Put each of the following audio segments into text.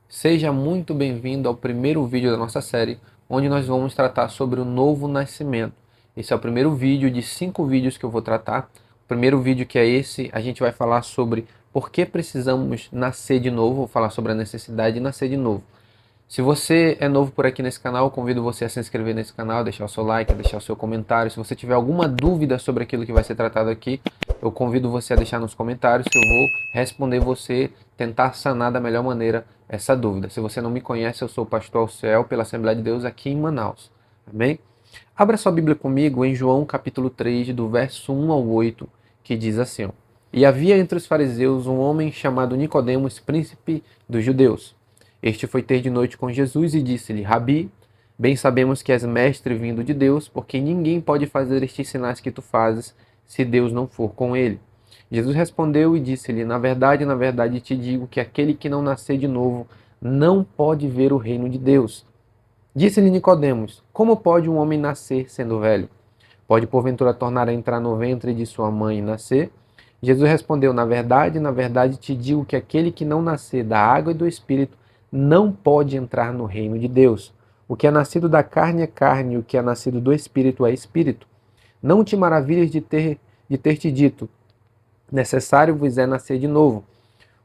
Seja muito bem-vindo ao primeiro vídeo da nossa série, onde nós vamos tratar sobre o novo nascimento. Esse é o primeiro vídeo de 5 vídeos que eu vou tratar. O primeiro vídeo, que é esse, a gente vai falar sobre por que precisamos nascer de novo, vou falar sobre a necessidade de nascer de novo. Se você é novo por aqui nesse canal, eu convido você a se inscrever nesse canal, deixar o seu like, deixar o seu comentário. Se você tiver alguma dúvida sobre aquilo que vai ser tratado aqui, eu convido você a deixar nos comentários, que eu vou responder você, tentar sanar da melhor maneira essa dúvida. Se você não me conhece, eu sou o pastor Alceu, pela Assembleia de Deus aqui em Manaus. Amém? Abra sua Bíblia comigo em João capítulo 3, do verso 1 ao 8, que diz assim: ó, E havia entre os fariseus um homem chamado Nicodemos, príncipe dos judeus. Este foi ter de noite com Jesus e disse-lhe: Rabi, bem sabemos que és mestre vindo de Deus, porque ninguém pode fazer estes sinais que tu fazes, se Deus não for com ele. Jesus respondeu e disse-lhe: na verdade te digo que aquele que não nascer de novo não pode ver o reino de Deus. Disse-lhe Nicodemos: Como pode um homem nascer sendo velho? Pode porventura tornar a entrar no ventre de sua mãe e nascer? Jesus respondeu: na verdade te digo que aquele que não nascer da água e do Espírito não pode entrar no reino de Deus. O que é nascido da carne é carne, e o que é nascido do Espírito é Espírito. Não te maravilhas de ter te dito: necessário vos é nascer de novo.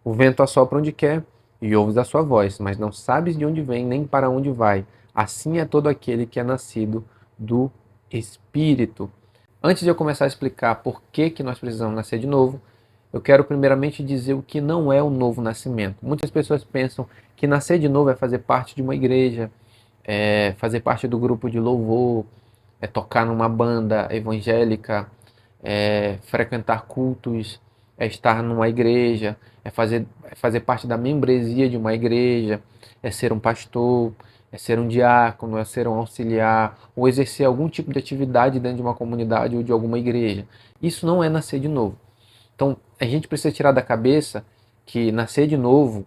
O vento assopra onde quer e ouves a sua voz, mas não sabes de onde vem nem para onde vai. Assim é todo aquele que é nascido do Espírito. Antes de eu começar a explicar por que nós precisamos nascer de novo, eu quero primeiramente dizer o que não é o novo nascimento. Muitas pessoas pensam que nascer de novo é fazer parte de uma igreja, é fazer parte do grupo de louvor, é tocar numa banda evangélica, é frequentar cultos, é estar numa igreja, é fazer parte da membresia de uma igreja, é ser um pastor, é ser um diácono, é ser um auxiliar, ou exercer algum tipo de atividade dentro de uma comunidade ou de alguma igreja. Isso não é nascer de novo. Então, a gente precisa tirar da cabeça que nascer de novo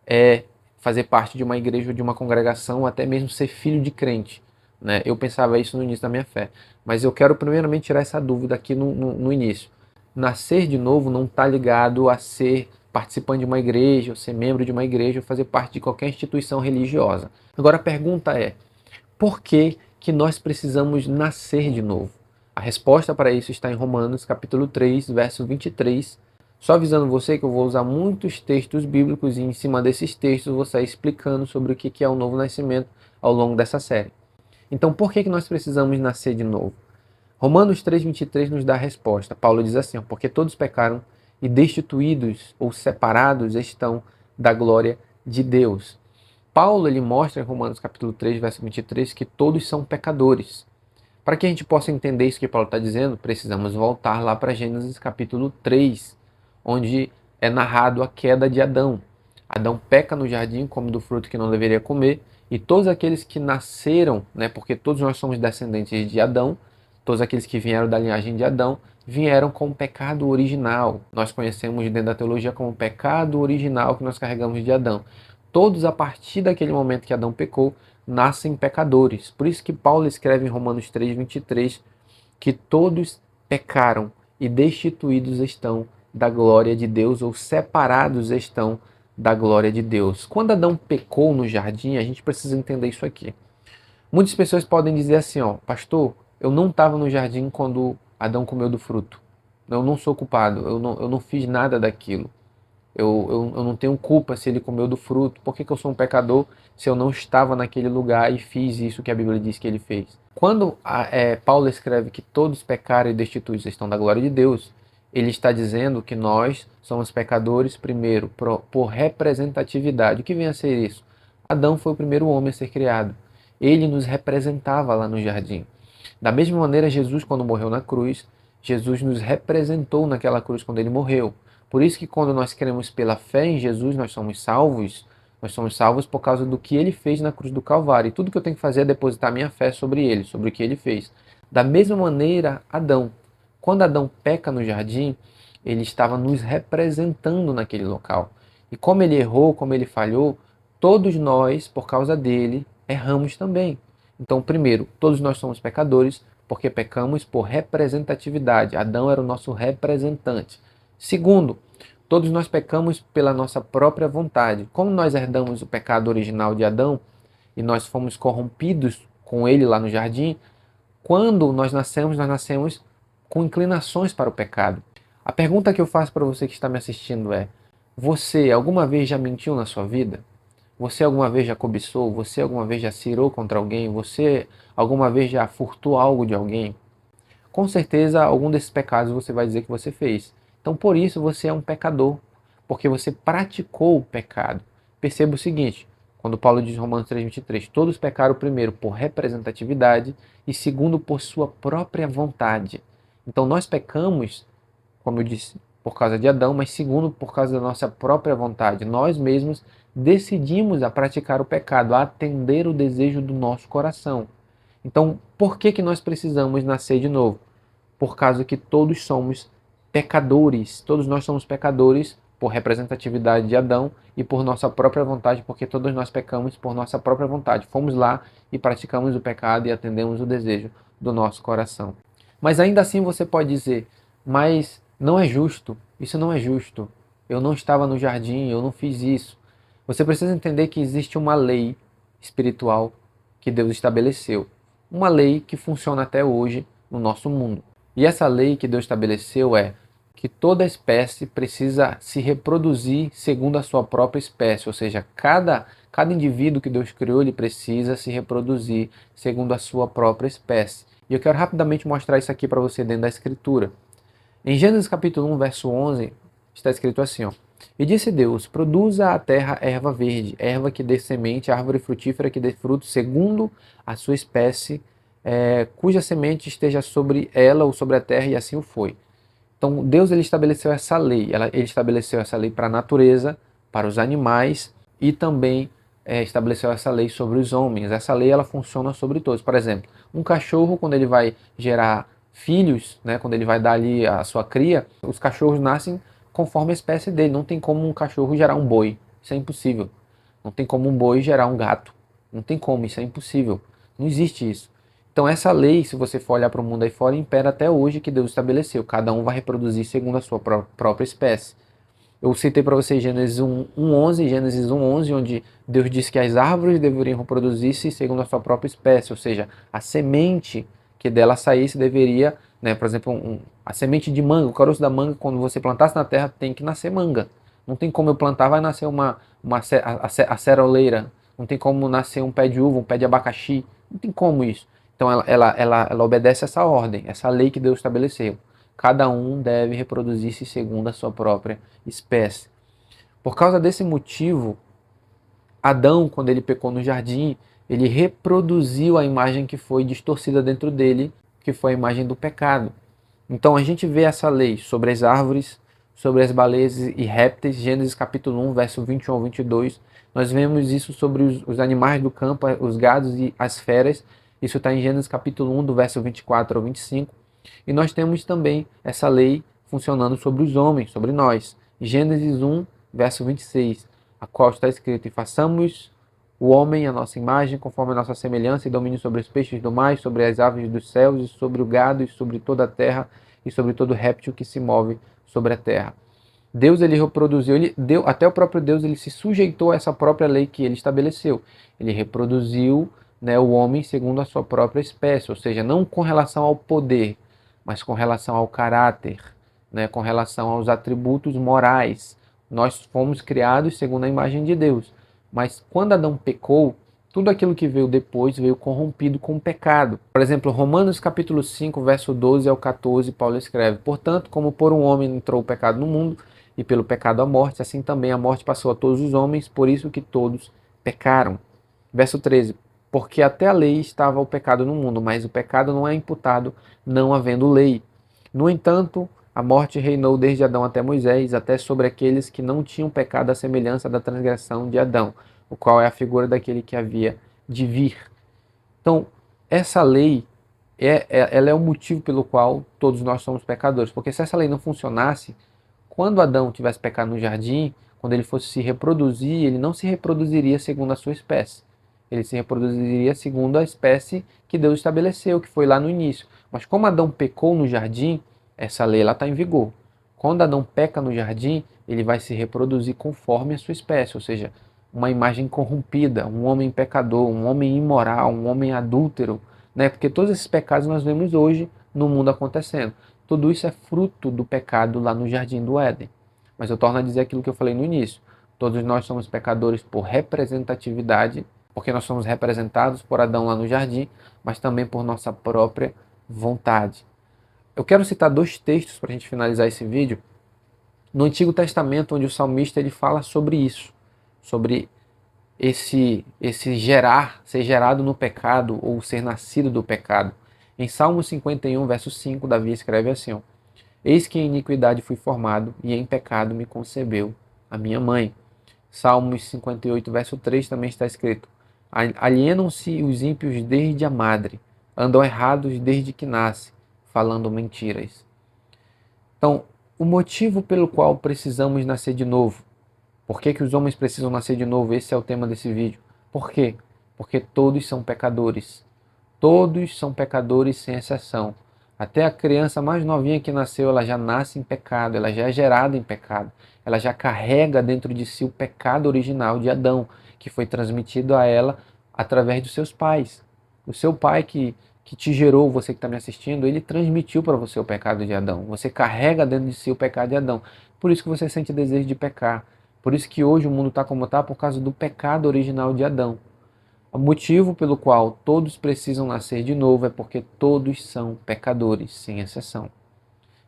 é fazer parte de uma igreja ou de uma congregação, até mesmo ser filho de crente. Né? Eu pensava isso no início da minha fé. Mas eu quero primeiramente tirar essa dúvida aqui no início. Nascer de novo não está ligado a ser participante de uma igreja, ou ser membro de uma igreja, ou fazer parte de qualquer instituição religiosa. Agora a pergunta é, por que nós precisamos nascer de novo? A resposta para isso está em Romanos capítulo 3, verso 23. Só avisando você que eu vou usar muitos textos bíblicos e em cima desses textos vou sair explicando sobre o que é o novo nascimento ao longo dessa série. Então, por que nós precisamos nascer de novo? Romanos 3,23 nos dá a resposta. Paulo diz assim: porque todos pecaram e destituídos ou separados estão da glória de Deus. Paulo ele mostra em Romanos capítulo 3, verso 23, que todos são pecadores. Para que a gente possa entender isso que Paulo está dizendo, precisamos voltar lá para Gênesis capítulo 3, onde é narrado a queda de Adão. Adão peca no jardim, come do fruto que não deveria comer, e todos aqueles que nasceram, né, porque todos nós somos descendentes de Adão, todos aqueles que vieram da linhagem de Adão, vieram com o pecado original. Nós conhecemos dentro da teologia como o pecado original que nós carregamos de Adão. Todos, a partir daquele momento que Adão pecou, nascem pecadores. Por isso que Paulo escreve em Romanos 3,23 que todos pecaram e destituídos estão da glória de Deus, ou separados estão da glória de Deus. Quando Adão pecou no jardim, a gente precisa entender isso aqui. Muitas pessoas podem dizer assim, ó, pastor, eu não estava no jardim quando Adão comeu do fruto. Eu não sou culpado, eu não fiz nada daquilo. Eu não tenho culpa se ele comeu do fruto. Por que eu sou um pecador se eu não estava naquele lugar e fiz isso que a Bíblia diz que ele fez? Quando Paulo escreve que todos pecaram e destituídos estão da glória de Deus, ele está dizendo que nós somos pecadores, primeiro, por representatividade. O que vem a ser isso? Adão foi o primeiro homem a ser criado. Ele nos representava lá no jardim. Da mesma maneira, Jesus, quando morreu na cruz, Jesus nos representou naquela cruz quando ele morreu. Por isso que quando nós cremos pela fé em Jesus, nós somos salvos por causa do que ele fez na cruz do Calvário. E tudo que eu tenho que fazer é depositar minha fé sobre ele, sobre o que ele fez. Da mesma maneira, Adão. Quando Adão peca no jardim, ele estava nos representando naquele local. E como ele errou, como ele falhou, todos nós, por causa dele, erramos também. Então, primeiro, todos nós somos pecadores porque pecamos por representatividade. Adão era o nosso representante. Segundo, Todos nós pecamos pela nossa própria vontade. Como nós herdamos o pecado original de Adão e nós fomos corrompidos com ele lá no jardim, quando nós nascemos com inclinações para o pecado. A pergunta que eu faço para você que está me assistindo é: você alguma vez já mentiu na sua vida? Você alguma vez já cobiçou? Você alguma vez já se irou contra alguém? Você alguma vez já furtou algo de alguém? Com certeza, algum desses pecados você vai dizer que você fez. Então, por isso, você é um pecador, porque você praticou o pecado. Perceba o seguinte, quando Paulo diz em Romanos 3,23, todos pecaram primeiro por representatividade e segundo por sua própria vontade. Então, nós pecamos, como eu disse, por causa de Adão, mas segundo por causa da nossa própria vontade. Nós mesmos decidimos a praticar o pecado, a atender o desejo do nosso coração. Então, por que nós precisamos nascer de novo? Por causa que todos somos pecadores. Todos nós somos pecadores por representatividade de Adão e por nossa própria vontade, porque todos nós pecamos por nossa própria vontade. Fomos lá e praticamos o pecado e atendemos o desejo do nosso coração. Mas ainda assim você pode dizer, mas não é justo, isso não é justo. Eu não estava no jardim, eu não fiz isso. Você precisa entender que existe uma lei espiritual que Deus estabeleceu. Uma lei que funciona até hoje no nosso mundo. E essa lei que Deus estabeleceu é que toda espécie precisa se reproduzir segundo a sua própria espécie, ou seja, cada indivíduo que Deus criou, ele precisa se reproduzir segundo a sua própria espécie. E eu quero rapidamente mostrar isso aqui para você dentro da Escritura. Em Gênesis capítulo 1, verso 11, está escrito assim, ó: E disse Deus, produza a terra erva verde, erva que dê semente, árvore frutífera que dê fruto, segundo a sua espécie, cuja semente esteja sobre ela ou sobre a terra, e assim o foi. Então Deus ele estabeleceu essa lei, ele estabeleceu essa lei para a natureza, para os animais e também estabeleceu essa lei sobre os homens. Essa lei ela funciona sobre todos. Por exemplo, um cachorro quando ele vai gerar filhos, né, quando ele vai dar ali a sua cria, os cachorros nascem conforme a espécie dele. Não tem como um cachorro gerar um boi, isso é impossível. Não tem como um boi gerar um gato, não tem como, isso é impossível. Não existe isso. Então essa lei, se você for olhar para o mundo aí fora, impera até hoje que Deus estabeleceu. Cada um vai reproduzir segundo a sua própria espécie. Eu citei para vocês Gênesis 1:11, onde Deus disse que as árvores deveriam reproduzir-se segundo a sua própria espécie, ou seja, a semente que dela saísse deveria, né, por exemplo, a semente de manga, o caroço da manga, quando você plantasse na terra, tem que nascer manga. Não tem como eu plantar, vai nascer a ceroleira. Não tem como nascer um pé de uva, um pé de abacaxi. Não tem como isso. Então ela obedece essa ordem, essa lei que Deus estabeleceu. Cada um deve reproduzir-se segundo a sua própria espécie. Por causa desse motivo, Adão, quando ele pecou no jardim, ele reproduziu a imagem que foi distorcida dentro dele, que foi a imagem do pecado. Então a gente vê essa lei sobre as árvores, sobre as baleias e répteis, Gênesis capítulo 1, verso 21 ao 22. Nós vemos isso sobre os animais do campo, os gados e as feras. Isso está em Gênesis capítulo 1, do verso 24 ao 25. E nós temos também essa lei funcionando sobre os homens, sobre nós. Gênesis 1, verso 26, a qual está escrito: E façamos o homem a nossa imagem, conforme a nossa semelhança, e domine sobre os peixes do mar, sobre as aves dos céus, e sobre o gado, e sobre toda a terra, e sobre todo réptil que se move sobre a terra. Deus ele reproduziu, até o próprio Deus ele se sujeitou a essa própria lei que ele estabeleceu. Ele reproduziu, né, o homem segundo a sua própria espécie, ou seja, não com relação ao poder, mas com relação ao caráter, né, com relação aos atributos morais. Nós fomos criados segundo a imagem de Deus. Mas quando Adão pecou, tudo aquilo que veio depois veio corrompido com o pecado. Por exemplo, Romanos capítulo 5, verso 12 ao 14, Paulo escreve: Portanto, como por um homem entrou o pecado no mundo, e pelo pecado a morte, assim também a morte passou a todos os homens, por isso que todos pecaram. Verso 13: Porque até a lei estava o pecado no mundo, mas o pecado não é imputado, não havendo lei. No entanto, a morte reinou desde Adão até Moisés, até sobre aqueles que não tinham pecado à semelhança da transgressão de Adão, o qual é a figura daquele que havia de vir. Então, essa lei, ela é o motivo pelo qual todos nós somos pecadores. Porque se essa lei não funcionasse, quando Adão tivesse pecado no jardim, quando ele fosse se reproduzir, ele não se reproduziria segundo a sua espécie. Ele se reproduziria segundo a espécie que Deus estabeleceu, que foi lá no início. Mas como Adão pecou no jardim, essa lei está em vigor. Quando Adão peca no jardim, ele vai se reproduzir conforme a sua espécie, ou seja, uma imagem corrompida, um homem pecador, um homem imoral, um homem adúltero, né? Porque todos esses pecados nós vemos hoje no mundo acontecendo. Tudo isso é fruto do pecado lá no jardim do Éden. Mas eu torno a dizer aquilo que eu falei no início. Todos nós somos pecadores por representatividade, porque nós somos representados por Adão lá no jardim, mas também por nossa própria vontade. Eu quero citar dois textos para a gente finalizar esse vídeo. No Antigo Testamento, onde o salmista ele fala sobre isso, sobre esse ser gerado no pecado ou ser nascido do pecado. Em Salmo 51, verso 5, Davi escreve assim: ó, Eis que em iniquidade fui formado, e em pecado me concebeu a minha mãe. Salmos 58, verso 3 também está escrito: Alienam-se os ímpios desde a madre, andam errados desde que nasce, falando mentiras. Então, o motivo pelo qual precisamos nascer de novo. Por que os homens precisam nascer de novo? Esse é o tema desse vídeo. Por quê? Porque todos são pecadores. Todos são pecadores sem exceção. Até a criança mais novinha que nasceu, ela já nasce em pecado, ela já é gerada em pecado. Ela já carrega dentro de si o pecado original de Adão, que foi transmitido a ela através dos seus pais. O seu pai que te gerou, você que está me assistindo, ele transmitiu para você o pecado de Adão. Você carrega dentro de si o pecado de Adão. Por isso que você sente desejo de pecar. Por isso que hoje o mundo está como está, por causa do pecado original de Adão. O motivo pelo qual todos precisam nascer de novo é porque todos são pecadores, sem exceção.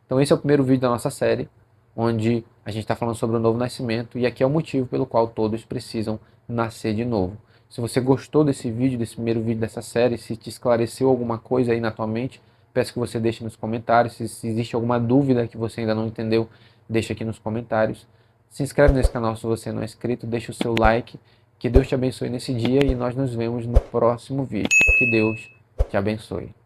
Então esse é o primeiro vídeo da nossa série, onde a gente está falando sobre o novo nascimento, e aqui é o motivo pelo qual todos precisam nascer de novo. Se você gostou desse vídeo, desse primeiro vídeo dessa série, se te esclareceu alguma coisa aí na tua mente, peço que você deixe nos comentários. Se existe alguma dúvida que você ainda não entendeu, deixa aqui nos comentários. Se inscreve nesse canal se você não é inscrito, deixa o seu like. Que Deus te abençoe nesse dia e nós nos vemos no próximo vídeo. Que Deus te abençoe.